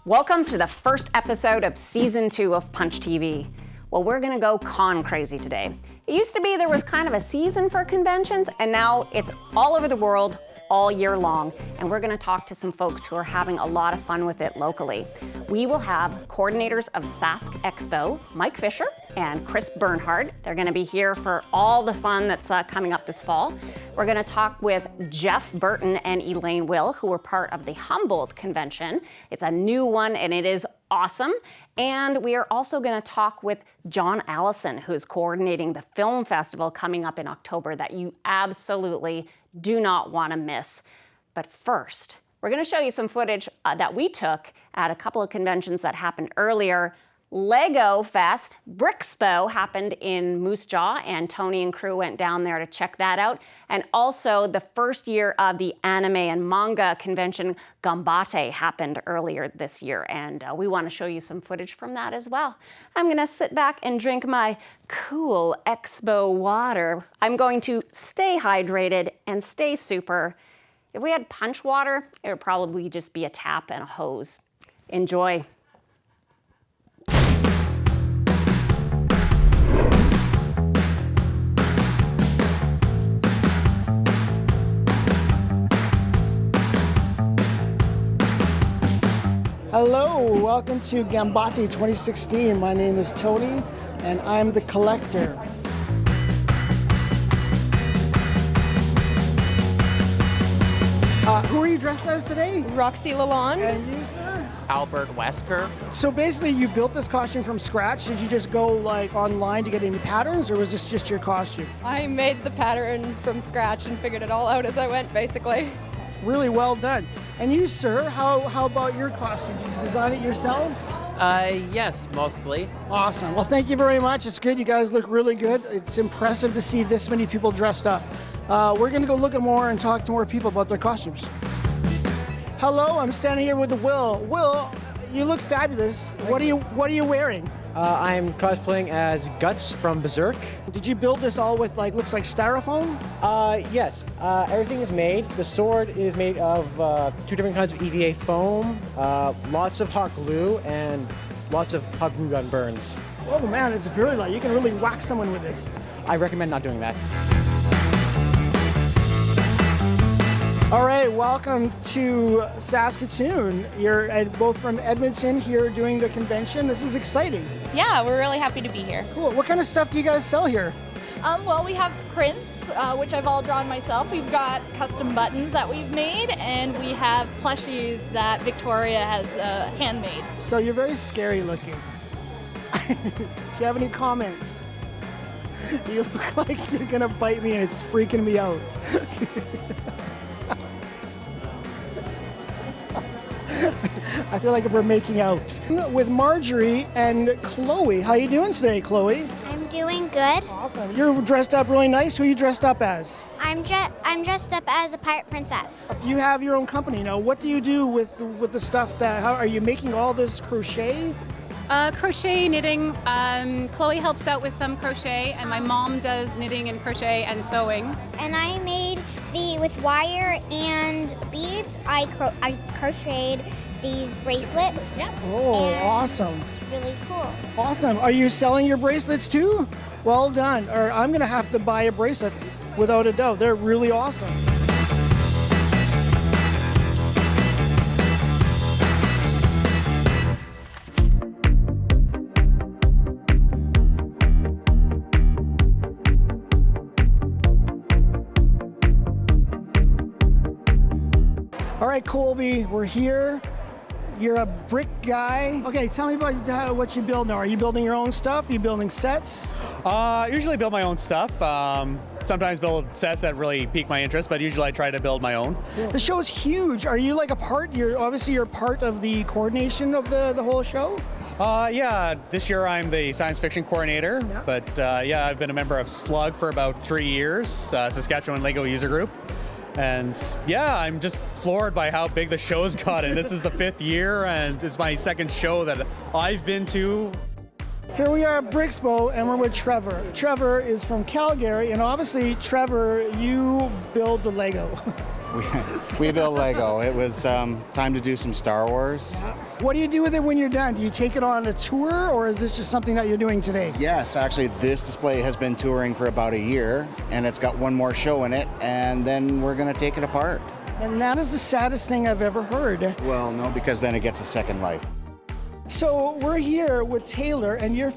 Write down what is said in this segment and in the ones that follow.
Welcome to the first episode of Season 2 of Punch TV. Well, we're gonna go con crazy today. It used to be there was kind of a season for conventions, and now it's all over the world, all year long. And we're gonna talk to some folks who are having a lot of fun with it locally. We will have coordinators of Sask Expo, Mike Fisher and Chris Bernhard. They're gonna be here for all the fun that's coming up this fall. We're gonna talk with Jeff Burton and Elaine Will, who were part of the Humboldt Convention. It's a new one and it is awesome. And we are also gonna talk with John Allison, who's coordinating the film festival coming up in October that you absolutely do not wanna miss. But first, we're gonna show you some footage that we took at a couple of conventions that happened earlier. Lego Fest, Brickspo happened in Moose Jaw, and Tony and crew went down there to check that out. And also the first year of the anime and manga convention, Ganbatte, happened earlier this year. And we wanna show you some footage from that as well. I'm gonna sit back and drink my cool Expo water. I'm going to stay hydrated and stay super. If we had punch water, it would probably just be a tap and a hose. Enjoy. Hello, welcome to Ganbatte 2016. My name is Tony, and I'm the collector. Who are you dressed as today? Roxy Lalonde. And you, sir? Albert Wesker. So basically, you built this costume from scratch. Did you just go like online to get any patterns, or was this just your costume? I made the pattern from scratch and figured it all out as I went, basically. Really well done. And you, sir, how about your costume? Did you design it yourself? Yes, mostly. Awesome. Well, thank you very much. It's good. You guys look really good. It's impressive to see this many people dressed up. We're going to go look at more and talk to more people about their costumes. Hello, I'm standing here with Will. Will, you look fabulous. What are you wearing? I'm cosplaying as Guts from Berserk. Did you build this all with looks like styrofoam? Yes, everything is made. The sword is made of 2 different kinds of EVA foam, lots of hot glue, and lots of hot glue gun burns. Oh man, it's really light. You can really whack someone with this. I recommend not doing that. All right, welcome to Saskatoon. You're both from Edmonton here doing the convention. This is exciting. Yeah, we're really happy to be here. Cool. What kind of stuff do you guys sell here? Well, we have prints, which I've all drawn myself. We've got custom buttons that we've made, and we have plushies that Victoria has handmade. So you're very scary looking. Do you have any comments? You look like you're gonna bite me and it's freaking me out. I feel like we're making out. With Marjorie and Chloe. How you doing today, Chloe? I'm doing good. Awesome. You're dressed up really nice. Who are you dressed up as? I'm dressed up as a pirate princess. You have your own company now. What do you do with the stuff how are you making all this crochet? Crochet, knitting. Chloe helps out with some crochet, and my mom does knitting and crochet and sewing. And I made with wire and beads. I crocheted these bracelets. Yep. Oh, And awesome. it's really cool. Awesome. Are you selling your bracelets too? Well done. Or I'm going to have to buy a bracelet without a doubt. They're really awesome. All right, Colby, we're here. You're a brick guy. Okay, tell me about what you build now. Are you building your own stuff? Are you building sets? Usually build my own stuff. Sometimes build sets that really pique my interest, but usually I try to build my own. The show is huge. Are you like a part? You're part of the coordination of the whole show? Yeah, this year I'm the science fiction coordinator, Yeah. but yeah, I've been a member of SLUG for about 3 years, Saskatchewan Lego User Group. And yeah, I'm just floored by how big the show's gotten. This is the 5th year, and it's my 2nd show that I've been to. Here we are at Brickspo, and we're with Trevor. Trevor is from Calgary, and obviously, Trevor, you build the Lego. We built Lego. It was time to do some Star Wars. What do you do with it when you're done? Do you take it on a tour, or is this just something that you're doing today? Yes, actually, this display has been touring for about a year, and it's got one more show in it, and then we're going to take it apart. And that is the saddest thing I've ever heard. Well, no, because then it gets a second life. So we're here with Taylor, and you're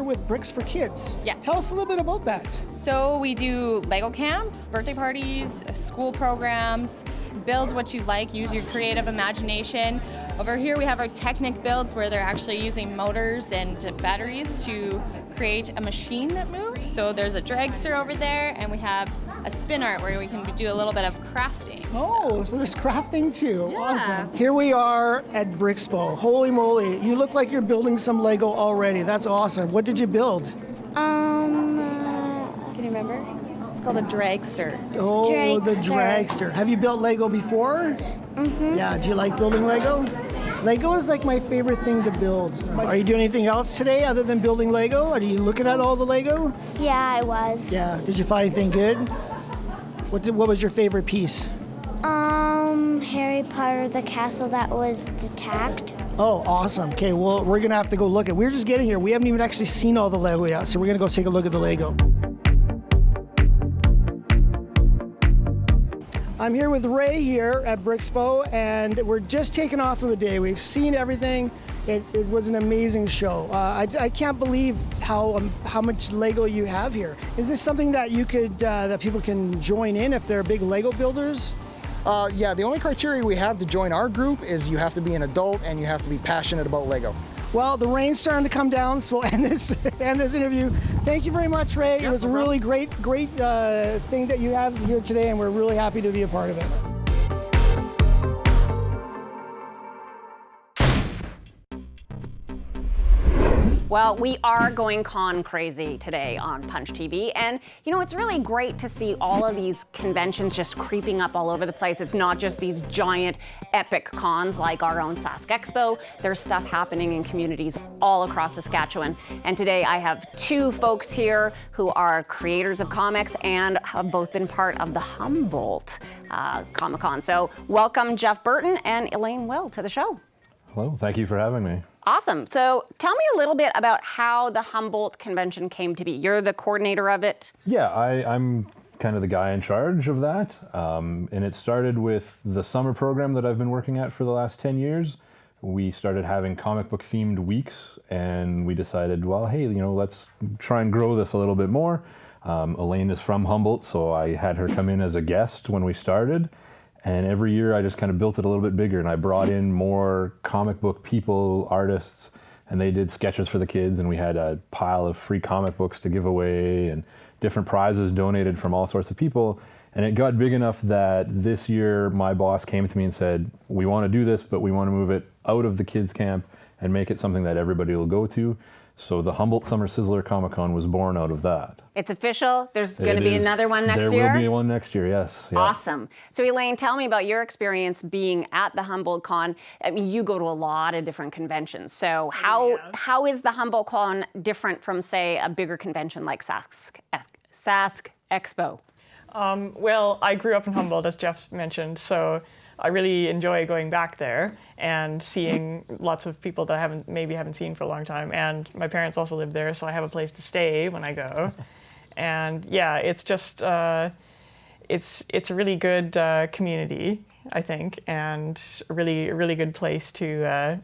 with Bricks for Kids. Yes. Tell us a little bit about that. So we do Lego camps, birthday parties, school programs, build what you like, use your creative imagination. Over here we have our Technic builds where they're actually using motors and batteries to create a machine that moves. So there's a dragster over there, and we have a spin art where we can do a little bit of crafting. Oh, so there's crafting too. Yeah. Awesome. Here we are at Brickspo. Holy moly, you look like you're building some Lego already. That's awesome. What did you build? Can you remember? It's called a dragster. Oh, the Dragster. dragster. Have you built Lego before? Mm-hmm. Yeah, do you like building Lego? Lego is like my favorite thing to build. Are you doing anything else today other than building Lego? Are you looking at all the Lego? Yeah, I was. Yeah, did you find anything good? What was your favorite piece? Harry Potter, the castle that was attacked. Oh, awesome. Okay, well, we're gonna have to go look at. We're just getting here. We haven't even actually seen all the Lego yet, so we're gonna go take a look at the Lego. I'm here with Ray here at Brickspo, and we're just taking off for the day. We've seen everything. It was an amazing show. I can't believe how much Lego you have here. Is this something that you could that people can join in if they're big Lego builders? Yeah, the only criteria we have to join our group is you have to be an adult and you have to be passionate about Lego. Well, the rain's starting to come down, so we'll end this interview. Thank you very much, Ray. It was a really great thing that you have here today, and we're really happy to be a part of it. Well, we are going con crazy today on Punch TV, and you know, it's really great to see all of these conventions just creeping up all over the place. It's not just these giant epic cons like our own Sask Expo. There's stuff happening in communities all across Saskatchewan. And today I have two folks here who are creators of comics and have both been part of the Humboldt Comic-Con. So welcome Jeff Burton and Elaine Will to the show. Hello, thank you for having me. Awesome. So tell me a little bit about how the Humboldt Convention came to be. You're the coordinator of it. Yeah, I'm kind of the guy in charge of that. And it started with the summer program that I've been working at for the last 10 years. We started having comic book themed weeks, and we decided, well, hey, you know, let's try and grow this a little bit more. Elaine is from Humboldt, so I had her come in as a guest when we started. And every year I just kind of built it a little bit bigger, and I brought in more comic book people, artists, and they did sketches for the kids, and we had a pile of free comic books to give away and different prizes donated from all sorts of people. And it got big enough that this year my boss came to me and said, we want to do this, but we want to move it out of the kids camp and make it something that everybody will go to. So the Humboldt Summer Sizzler Comic-Con was born out of that. It's official. There's going to be another one next year? There will be one next year, yes. Yeah. Awesome. So Elaine, tell me about your experience being at the Humboldt Con. I mean, you go to a lot of different conventions. So how is the Humboldt Con different from, say, a bigger convention like Sask Expo? Well, I grew up in Humboldt, as Jeff mentioned, so I really enjoy going back there and seeing lots of people that I maybe haven't seen for a long time. And my parents also live there, so I have a place to stay when I go. And yeah, it's just it's a really good community, I think, and a really good place to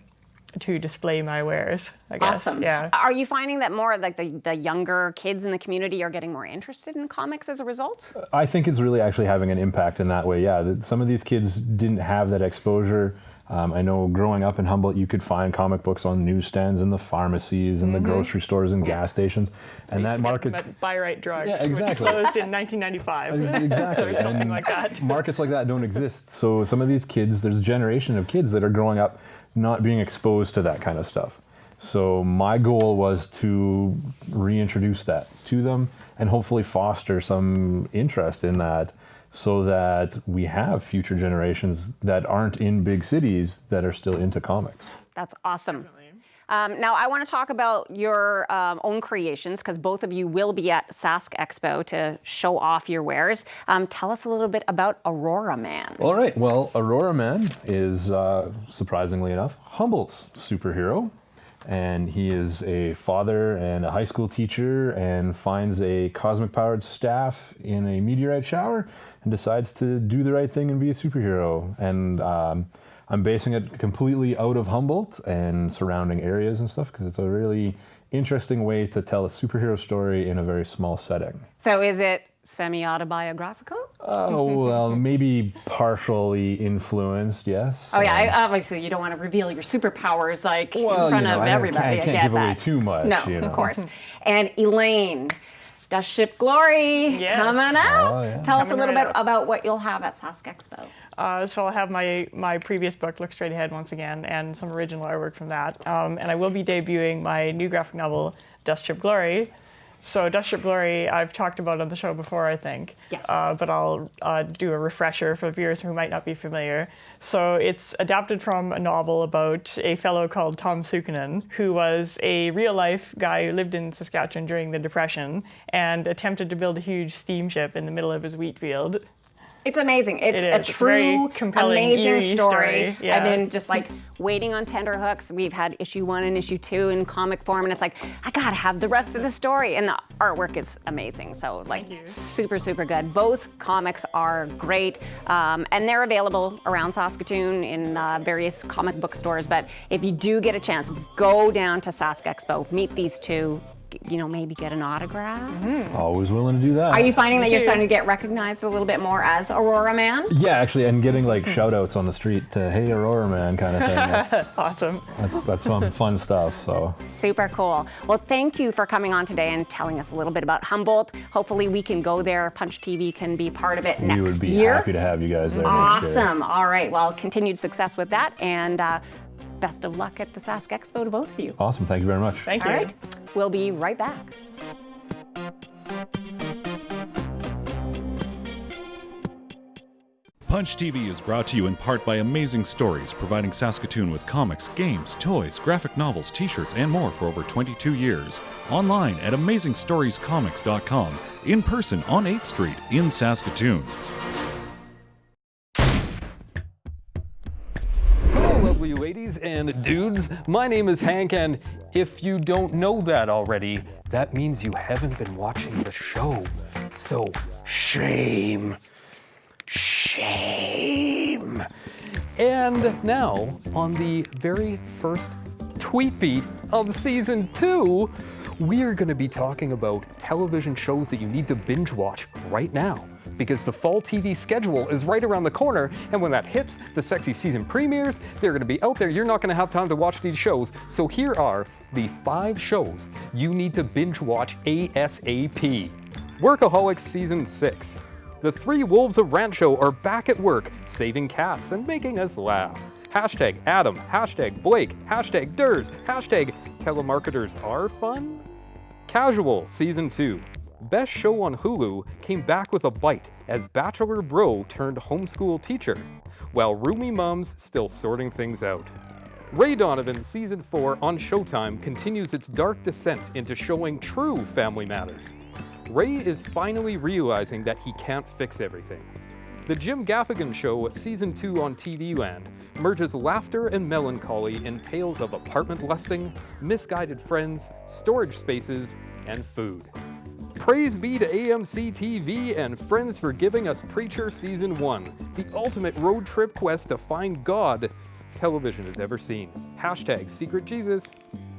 display my wares, I guess. Awesome. Yeah. Are you finding that more like the younger kids in the community are getting more interested in comics as a result? I think it's really actually having an impact in that way, yeah. Some of these kids didn't have that exposure. I know growing up in Humboldt, you could find comic books on newsstands in the pharmacies and the grocery stores and gas stations. And that market... Buy Right Drugs, yeah, exactly. which closed in 1995. Exactly. Or something like that. Markets like that don't exist. So some of these kids, there's a generation of kids that are growing up not being exposed to that kind of stuff. So my goal was to reintroduce that to them and hopefully foster some interest in that, so that we have future generations that aren't in big cities that are still into comics. That's awesome. Now, I want to talk about your own creations because both of you will be at Sask Expo to show off your wares. Tell us a little bit about Aurora Man. All right. Well, Aurora Man is, surprisingly enough, Humboldt's superhero. And he is a father and a high school teacher and finds a cosmic-powered staff in a meteorite shower and decides to do the right thing and be a superhero. And I'm basing it completely out of Humboldt and surrounding areas and stuff because it's a really interesting way to tell a superhero story in a very small setting. So is it semi-autobiographical? Oh, well, maybe partially influenced, yes. Oh yeah, obviously you don't want to reveal your superpowers like in front of everybody. I can't give away too much. No, of course. And Elaine, Dust Ship Glory, coming out. Oh, yeah. Tell us a little bit about what you'll have at Sask Expo. So I'll have my previous book, Look Straight Ahead, once again, and some original artwork from that. And I will be debuting my new graphic novel, Dust Ship Glory. So Dust Ship Glory, I've talked about on the show before, I think. Yes. But I'll do a refresher for viewers who might not be familiar. So it's adapted from a novel about a fellow called Tom Sukinen, who was a real-life guy who lived in Saskatchewan during the Depression and attempted to build a huge steamship in the middle of his wheat field. It's amazing. It's It a is. It's a very true, compelling, amazing eerie story. Yeah. I've been just like waiting on tenterhooks. We've had issue 1 and issue 2 in comic form, and it's like, I gotta have the rest of the story. And the artwork is amazing. So like super, super good. Both comics are great, and they're available around Saskatoon in various comic book stores. But if you do get a chance, go down to Sask Expo, meet these two. You know, maybe get an autograph. Always willing to do that. Are you finding that you're starting to get recognized a little bit more as Aurora Man? Yeah, actually, and getting like shout outs on the street to "Hey, Aurora Man" kind of thing. That's awesome. That's some fun stuff. So super cool. Well, thank you for coming on today and telling us a little bit about Humboldt. Hopefully, we can go there. Punch TV can be part of it next year. We would be happy to have you guys there. Awesome. All right. Well, continued success with that, and best of luck at the Sask Expo to both of you. Awesome. Thank you very much. Thank you. All right. We'll be right back. Punch TV is brought to you in part by Amazing Stories, providing Saskatoon with comics, games, toys, graphic novels, t-shirts, and more for over 22 years. Online at AmazingStoriesComics.com, in person on 8th Street in Saskatoon. Lovely ladies and dudes, my name is Hank, and if you don't know that already, that means you haven't been watching the show. So, shame. Shame. And now, on the very first tweet beat of season 2, we are going to be talking about television shows that you need to binge watch right now. Because the fall TV schedule is right around the corner, and when that hits, the sexy season premieres, they're going to be out there. You're not going to have time to watch these shows. So here are the 5 shows you need to binge watch ASAP. Workaholics Season 6. The 3 Wolves of Rancho are back at work, saving cats and making us laugh. Hashtag Adam, hashtag Blake, hashtag Durs, hashtag telemarketers are fun. Casual Season 2. Best show on Hulu came back with a bite as Bachelor Bro turned homeschool teacher, while Roomy Mom's still sorting things out. Ray Donovan Season 4 on Showtime continues its dark descent into showing true family matters. Ray is finally realizing that he can't fix everything. The Jim Gaffigan Show Season 2 on TV Land merges laughter and melancholy in tales of apartment lusting, misguided friends, storage spaces, and food. Praise be to AMC TV and friends for giving us Preacher Season 1, the ultimate road trip quest to find God television has ever seen. Hashtag Secret Jesus.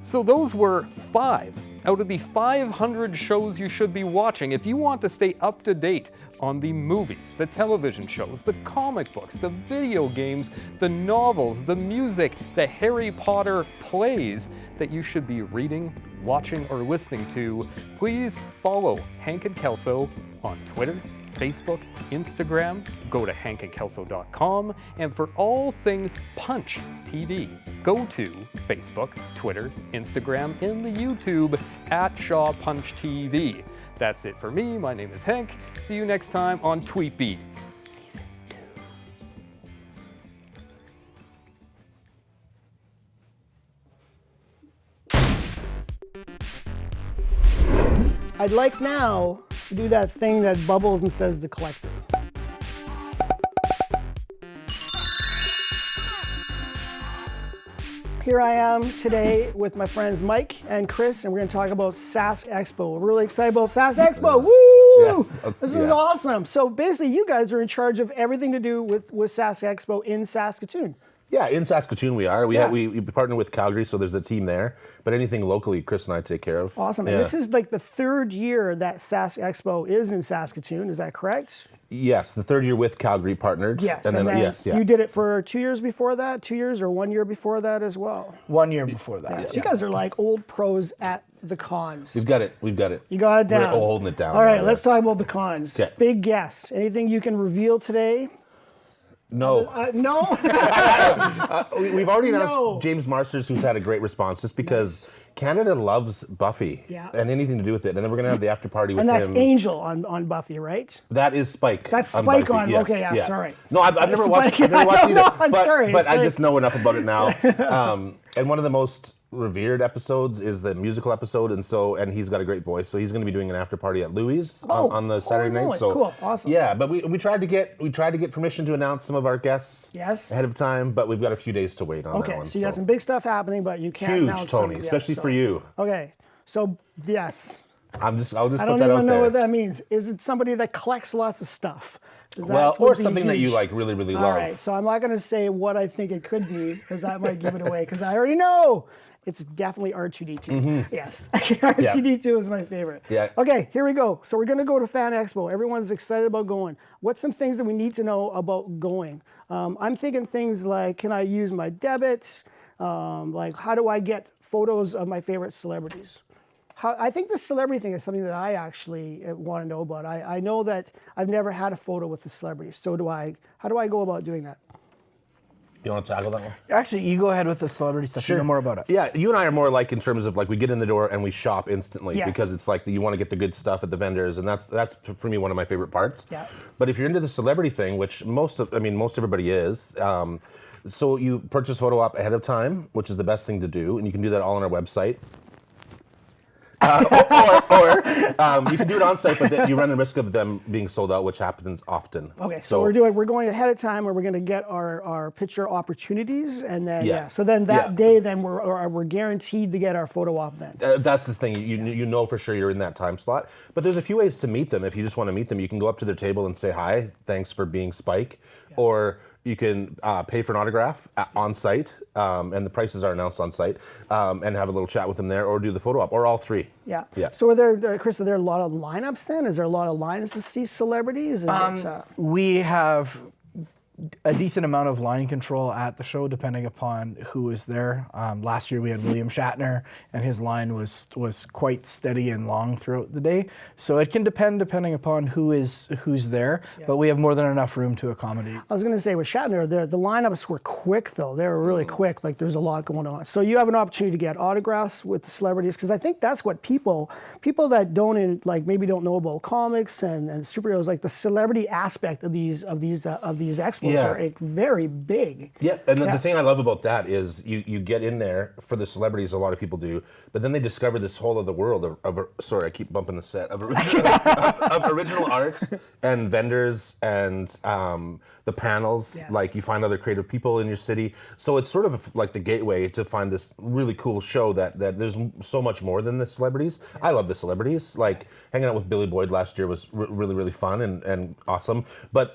So those were 5 out of the 500 shows you should be watching if you want to stay up to date on the movies, the television shows, the comic books, the video games, the novels, the music, the Harry Potter plays that you should be reading, watching, or listening to. Please follow Hank and Kelso on Twitter, Facebook, Instagram. Go to hankandkelso.com. And for all things Punch TV, go to Facebook, Twitter, Instagram, and the YouTube at Shaw Punch TV. That's it for me. My name is Hank. See you next time on Tweetbeat Season 2. I'd like now to do that thing that bubbles and says the collector. Here I am today with my friends Mike and Chris, and we're going to talk about Sask Expo. We're really excited about Sask Expo. Woo! Yes, This is awesome. So basically, you guys are in charge of everything to do with Sask Expo in Saskatoon. Yeah, in Saskatoon we are. We partner with Calgary, so there's a team there. But anything locally, Chris and I take care of. Awesome. Yeah. And this is like the third year that Sask Expo is in Saskatoon. Is that correct? Yes, the third year with Calgary partnered. Yes. And then, yes, yeah. you did it for 2 years before that, 2 years or 1 year before that as well. 1 year before that. Yeah. So you guys are like old pros at the cons. We've got it. You got it down. We're all holding it down. All right, let's talk about the cons. Okay. Big guess. Anything you can reveal today? No. No? We've already announced No. James Marsters, who's had a great response, just because Canada loves Buffy and anything to do with it. And then we're going to have the after party with And that's him. Angel on Buffy, right? That is Spike. That's Spike Buffy, on. yes, Okay, yeah, sorry. No, I've never watched. Spike. I've never watched either. No, I'm but sorry. but It's I like- just know enough about it now. And one of the most revered episodes is the musical episode, and he's got a great voice, so he's going to be doing an after party at Louis on the Saturday night. really? So Cool, awesome. Yeah, but we tried to get permission to announce some of our guests ahead of time, but we've got a few days to wait on that one. Okay, so you got some big stuff happening, but you can't Huge, announce some Tony, yet, especially so- for you. Okay, so yes. I'll just I put don't that out even know there. what that means. Is it somebody that collects lots of stuff? 'Cause Well, that's would or be something that you huge. like really, really All love. right, so I'm not going to say what I think it could be because that might give it away because I already know. It's definitely R2D2. Mhm. Yes, R2D2 is my favorite. Yeah. Okay, here we go. So we're going to go to Fan Expo. Everyone's excited about going. What's some things that we need to know about going? I'm thinking things like, can I use my debit? Like, how do I get photos of my favorite celebrities? I think the celebrity thing is something that I actually want to know about. I know that I've never had a photo with a celebrity. So how do I go about doing that? You want to tackle that one? Actually, you go ahead with the celebrity stuff. You know more about it. Yeah, you and I are more like in terms of like we get in the door and we shop instantly Yes. because it's like you want to get the good stuff at the vendors, and that's for me one of my favorite parts. Yeah. But if you're into the celebrity thing, which most everybody is, so you purchase photo op ahead of time, which is the best thing to do, and you can do that all on our website. Or you can do it on site, but then you run the risk of them being sold out, which happens often. Okay, so we're going ahead of time where we're going to get our picture opportunities, and then so then that day then we're guaranteed to get our photo op then. That's the thing. You know for sure you're in that time slot. But there's a few ways to meet them. If you just want to meet them, you can go up to their table and say hi, thanks for being Spike, or you can pay for an autograph on site, and the prices are announced on site, and have a little chat with them there, or do the photo op, or all three. Yeah. Yeah. So Chris, are there a lot of lineups then? Is there a lot of lines to see celebrities? We have a decent amount of line control at the show, depending upon who is there. Last year we had William Shatner, and his line was quite steady and long throughout the day. So it can depending upon who's there, but we have more than enough room to accommodate. I was going to say with Shatner, the lineups were quick though. They were really quick. Like there's a lot going on. So you have an opportunity to get autographs with the celebrities because I think that's what people that maybe don't know about comics and superheroes, like the celebrity aspect of these expos are very big. Yeah, and the thing I love about that is you get in there for the celebrities, a lot of people do, but then they discover this whole other world of sorry, I keep bumping the set, of original art and vendors and the panels. Yes. Like you find other creative people in your city. So it's sort of like the gateway to find this really cool show that there's so much more than the celebrities. I love the celebrities. Like hanging out with Billy Boyd last year was really, really fun and awesome. But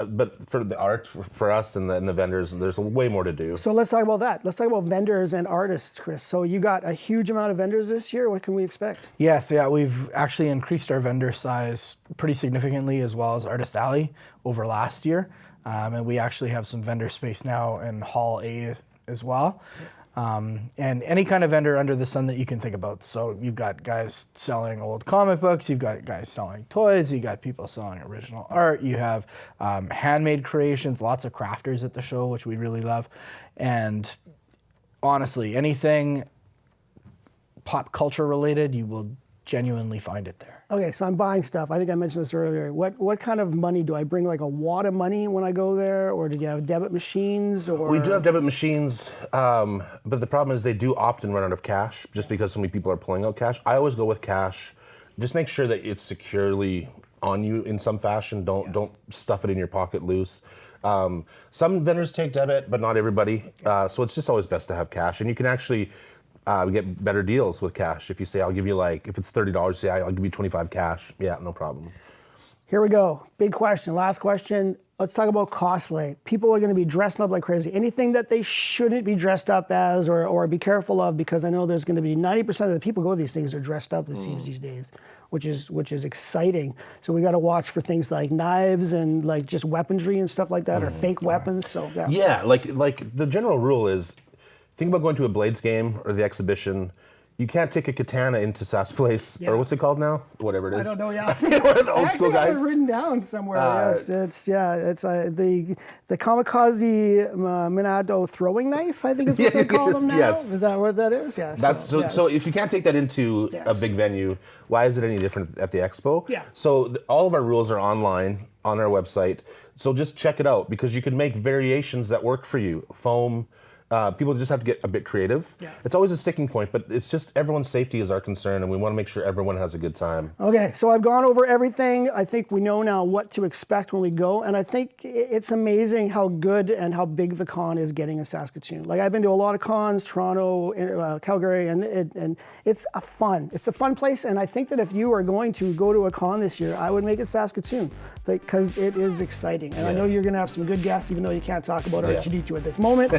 for the art, for us and the vendors, there's way more to do. So let's talk about that. Let's talk about vendors and artists, Chris. So you got a huge amount of vendors this year. What can we expect? Yes, we've actually increased our vendor size pretty significantly, as well as Artist Alley over last year. And we actually have some vendor space now in Hall A as well. And any kind of vendor under the sun that you can think about. So you've got guys selling old comic books, you've got guys selling toys, you got people selling original art, you have handmade creations, lots of crafters at the show, which we really love. And honestly, anything pop culture related, you will genuinely find it there. Okay, so I'm buying stuff. I think I mentioned this earlier. What kind of money do I bring? Like a wad of money when I go there, or do you have debit machines? Or We do have debit machines, but the problem is they do often run out of cash just because so many people are pulling out cash. I always go with cash just make sure that it's securely on you in some fashion. Don't stuff it in your pocket loose. Some vendors take debit, but not everybody. So it's just always best to have cash, and you can actually get better deals with cash. If you say, I'll give you if it's $30, say I'll give you 25 cash. Yeah, no problem. Here we go. Big question. Last question. Let's talk about cosplay. People are going to be dressed up like crazy. Anything that they shouldn't be dressed up as or be careful of, because I know there's going to be 90% of the people who go to these things are dressed up, it seems, these days, which is exciting. So we got to watch for things like knives and like just weaponry and stuff like that, or fake weapons. So yeah, like the general rule is, think about going to a Blades game or the exhibition. You can't take a katana into Sass Place, or what's it called now? Whatever it is. I don't know. Yeah, One of the old school guys. I have it written down somewhere. Yes, it's the kamikaze Minado throwing knife. I think is what they call them now. Yes. Is that what that is? Yeah. So if you can't take that into a big venue, why is it any different at the expo? Yeah. So all of our rules are online on our website. So just check it out, because you can make variations that work for you. Foam. People just have to get a bit creative. Yeah. It's always a sticking point, but it's just everyone's safety is our concern, and we want to make sure everyone has a good time. Okay, so I've gone over everything. I think we know now what to expect when we go, and I think it's amazing how good and how big the con is getting in Saskatoon. Like, I've been to a lot of cons, Toronto, Calgary, and it's a fun place, and I think that if you are going to go to a con this year, I would make it Saskatoon, because it is exciting. And I know you're going to have some good guests, even though you can't talk about R2-D2 at this moment.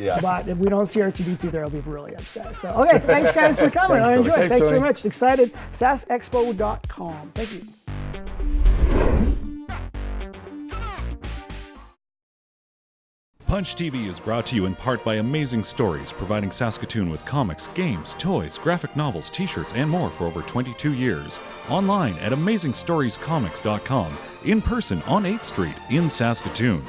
Yeah. But if we don't see R2-D2 there, I'll be really upset. So, okay, thanks guys for coming. I enjoyed it. Thanks very much. Excited. SaskExpo.com. Thank you. Punch TV is brought to you in part by Amazing Stories, providing Saskatoon with comics, games, toys, graphic novels, t-shirts, and more for over 22 years. Online at AmazingStoriesComics.com. In person on 8th Street in Saskatoon.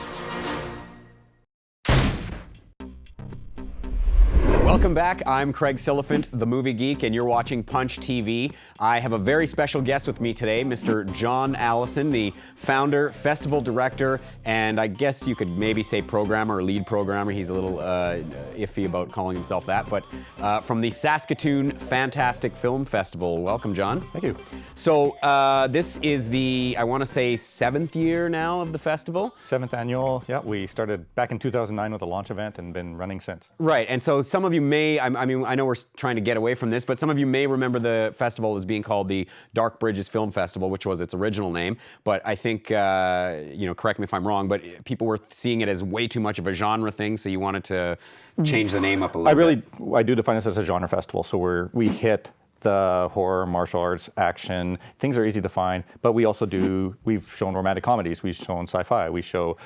Welcome back. I'm Craig Silliphant, the Movie Geek, and you're watching Punch TV. I have a very special guest with me today, Mr. John Allison, the founder, festival director, and I guess you could maybe say programmer or lead programmer. He's a little iffy about calling himself that, but from the Saskatoon Fantastic Film Festival. Welcome, John. Thank you. So this is the, I want to say, 7th year now of the festival? 7th annual. Yeah, we started back in 2009 with a launch event and been running since. Right, and so some of you may, I mean, I know we're trying to get away from this, but some of you may remember the festival as being called the Dark Bridges Film Festival, which was its original name. But I think, correct me if I'm wrong, but people were seeing it as way too much of a genre thing, so you wanted to change the name up a little bit. I do define this as a genre festival, so we hit the horror, martial arts, action. Things are easy to find, but we've shown romantic comedies, we've shown sci-fi, we show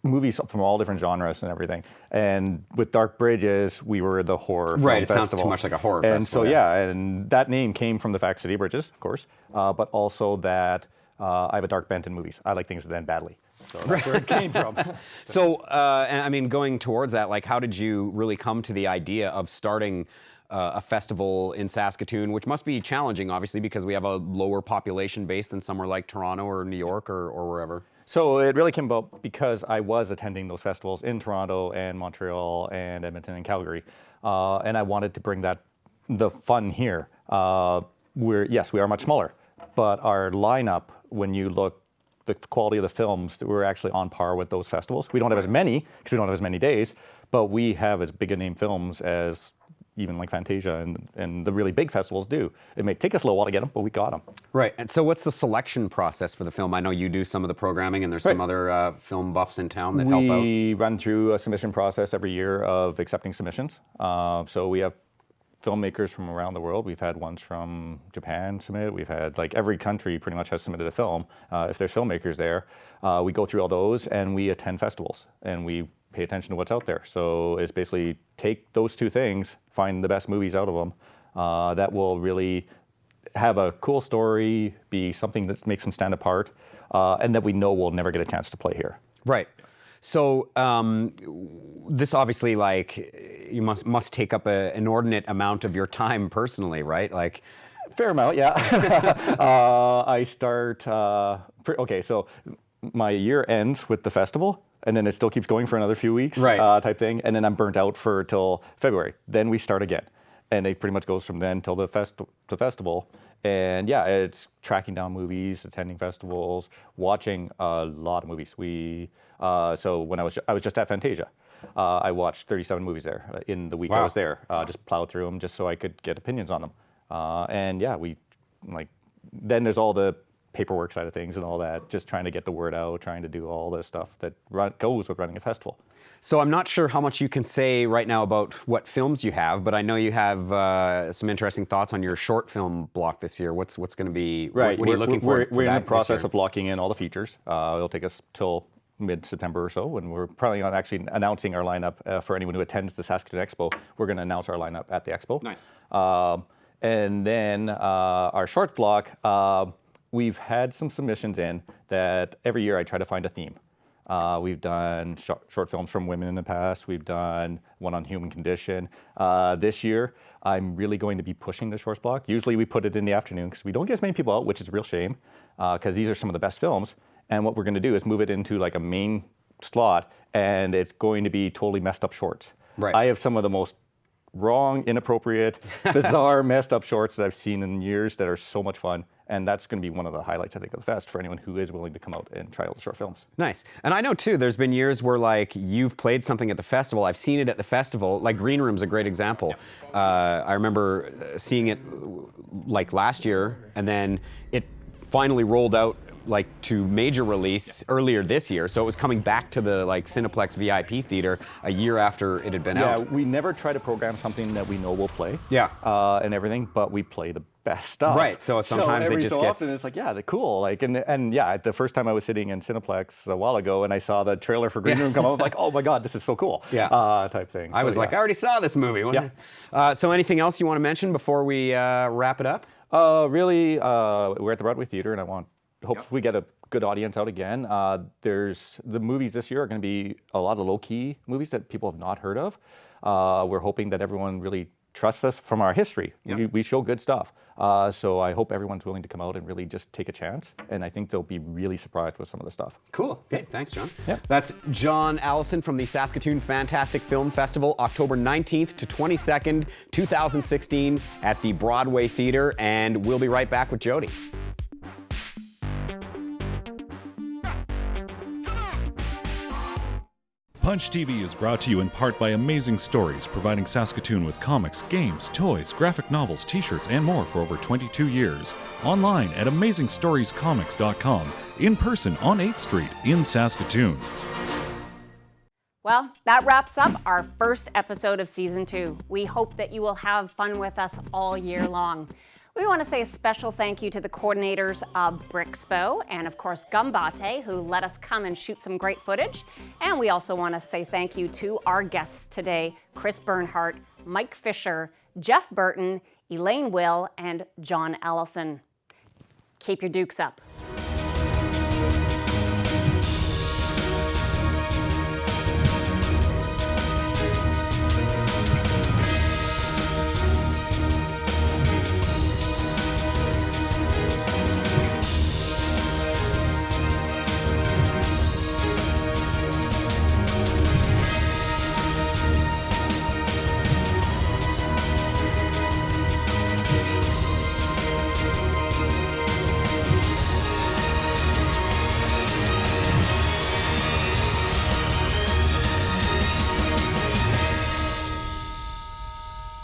movies from all different genres and everything. And with Dark Bridges, we were the horror Right, film it sounds festival. too much like a horror and festival. So and that name came from the fact City of Bridges, of course, but also that I have a dark bent in movies. I like things that end badly. So that's where it came from. So, I mean, going towards that, like, how did you really come to the idea of starting a festival in Saskatoon, which must be challenging, obviously, because we have a lower population base than somewhere like Toronto or New York or wherever? So it really came about because I was attending those festivals in Toronto and Montreal and Edmonton and Calgary, and I wanted to bring the fun here. We are much smaller, but our lineup, when you look the quality of the films, we're actually on par with those festivals. We don't have as many because we don't have as many days, but we have as big a name films as even like Fantasia and the really big festivals do. It may take us a little while to get them, but we got them. Right, and so what's the selection process for the film? I know you do some of the programming, and there's some other film buffs in town that help out. We run through a submission process every year of accepting submissions. So we have filmmakers from around the world. We've had ones from Japan submit. We've had, like, every country pretty much has submitted a film. If there's filmmakers there, we go through all those and we attend festivals and we pay attention to what's out there. So it's basically take those two things, find the best movies out of them that will really have a cool story, be something that makes them stand apart, and that we know we'll never get a chance to play here. Right. So this obviously, like, you must take up an inordinate amount of your time personally, right? Like, fair amount, yeah. I start. Okay, so my year ends with the festival, and then it still keeps going for another few weeks, right. Type thing, and then I'm burnt out till February. Then we start again, and it pretty much goes from then till the festival, And yeah, it's tracking down movies, attending festivals, watching a lot of movies. So when I was just at Fantasia. I watched 37 movies there in the week I was there. Just plowed through them just so I could get opinions on them. And yeah, then there's all the paperwork side of things and all that, just trying to get the word out, trying to do all the stuff that goes with running a festival. So I'm not sure how much you can say right now about what films you have, but I know you have some interesting thoughts on your short film block this year. What's going to be, right. What are you looking for? We're in the process of locking in all the features. It'll take us till mid-September or so, and we're probably on actually announcing our lineup for anyone who attends the Saskatoon Expo. We're going to announce our lineup at the Expo. Nice. And then our short block, we've had some submissions in that every year I try to find a theme. We've done short films from women in the past. We've done one on human condition. This year, I'm really going to be pushing the shorts block. Usually we put it in the afternoon because we don't get as many people out, which is a real shame because these are some of the best films. And what we're going to do is move it into like a main slot, and it's going to be totally messed up shorts. Right. I have some of the most wrong, inappropriate, bizarre, messed up shorts that I've seen in years that are so much fun. And that's going to be one of the highlights, I think, of the fest for anyone who is willing to come out and try out the short films. Nice. And I know, too, there's been years where, like, you've played something at the festival. I've seen it at the festival. Like, Green Room's a great example. I remember seeing it, like, last year, and then it finally rolled out, like, to major release earlier this year. So it was coming back to the, like, Cineplex VIP theater a year after it had been out. Yeah, we never try to program something that we know will play. Yeah. And everything, but we play the best stuff. Right, so sometimes every they just so get... often it's like, yeah, they're cool. Like, and yeah, the first time I was sitting in Cineplex a while ago and I saw the trailer for Green Room come up, I'm like, oh my God, this is so cool. Yeah. Type thing. I was like, I already saw this movie. Yeah. So anything else you want to mention before we wrap it up? Really, we're at the Broadway Theater, and I hope we get a good audience out again. There's the movies this year are going to be a lot of low-key movies that people have not heard of. We're hoping that everyone really trusts us from our history. Yep. We show good stuff. So I hope everyone's willing to come out and really just take a chance. And I think they'll be really surprised with some of the stuff. Cool. Okay, thanks, John. Yep. That's John Allison from the Saskatoon Fantastic Film Festival, October 19th to 22nd, 2016 at the Broadway Theater. And we'll be right back with Jody. Punch TV is brought to you in part by Amazing Stories, providing Saskatoon with comics, games, toys, graphic novels, t-shirts, and more for over 22 years. Online at AmazingStoriesComics.com, in person on 8th Street in Saskatoon. Well, that wraps up our first episode of Season 2. We hope that you will have fun with us all year long. We want to say a special thank you to the coordinators of Brickspo and, of course, Ganbatte, who let us come and shoot some great footage. And we also want to say thank you to our guests today, Chris Bernhardt, Mike Fisher, Jeff Burton, Elaine Will, and John Allison. Keep your dukes up.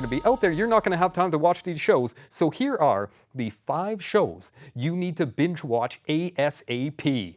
Be out there, you're not going to have time to watch these shows. So here are the 5 shows you need to binge watch ASAP.